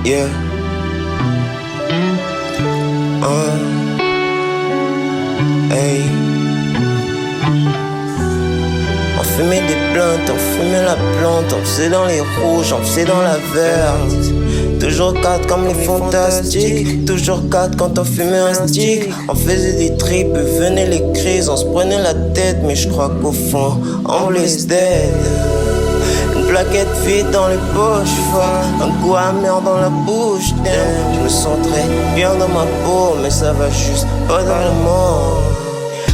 Yeah. Hey. On fumait des plantes, on fumait la plante, on faisait dans les rouges, on faisait dans la verte. Toujours 4 comme les fantastiques, toujours 4 quand on fumait un stick. On faisait des tripes, venaient les crises, on se prenait la tête, mais je crois qu'au fond, on laisse dead. Une plaquette vide dans les poches, un goût amer dans la bouche, damn. Je me sens très bien dans ma peau, mais ça va juste pas dans le monde.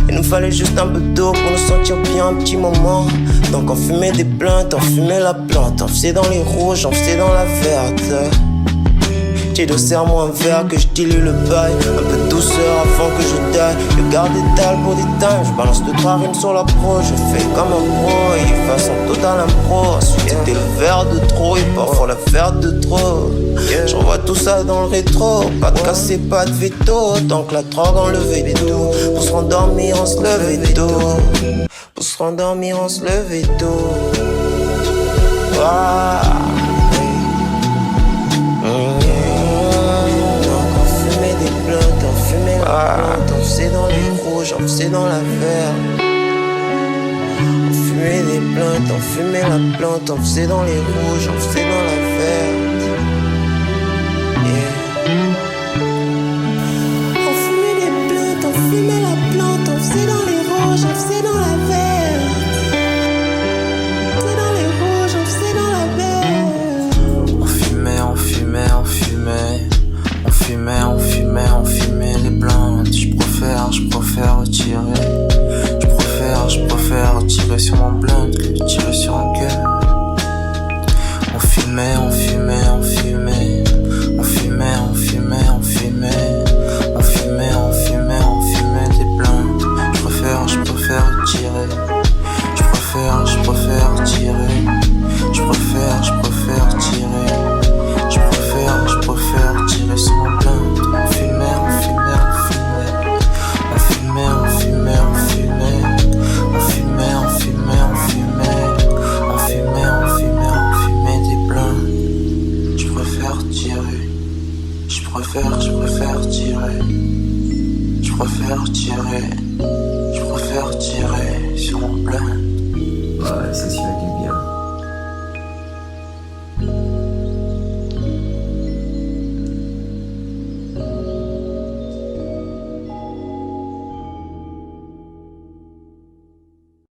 Il nous fallait juste un peu d'eau pour nous sentir bien un petit moment. Donc on fumait des plantes, on fumait la plante, on faisait dans les rouges, on faisait dans la verte. Tido, serre-moi un verre que je dilue le bail. Un peu de douceur avant que je taille. Je garde des dalles pour des times. Je balance 2-3 rimes sur la pro. Je fais comme un pro et façon totale impro. Ensuite c'était le verre de trop et parfois la verte de trop. J'envoie tout ça dans le rétro. Pas de cassé, pas de veto. Tant que la drogue enlevait tout. Pour se rendormir on se levait tôt. Pour se rendormir on se levait tôt. On faisait dans les rouges, on faisait dans la verte. On fumait des plantes, on fumait la plante, on faisait dans les rouges, on faisait dans la verte. Yeah. On fumait des plantes, on fumait la plante, on faisait dans les rouges, on faisait dans la verte. On faisait dans les rouges, on faisait dans la verte. On fumait, on fumait, on fumait. On fumait, on fumait, on fumait les plantes. Je préfère tirer. Je préfère tirer sur mon blunt que tirer sur un cœur. On fumait, on fumait, on fumait. On fumait, on fumait, on fumait. On fumait, on fumait, on fumait des plantes. Je préfère tirer. Je préfère tirer. Je préfère tirer. Je préfère tirer sur mon blunt. On fumait, on fumait, on fumait. On fumait, on fumait, on fumait. On fumait, on fumait, on fumait. On fumait, on fumait, on fumait des blunts. Je préfère tirer. Je préfère tirer. Je préfère tirer. Je préfère tirer sur mon blunt. Ouais, c'est celui-là qui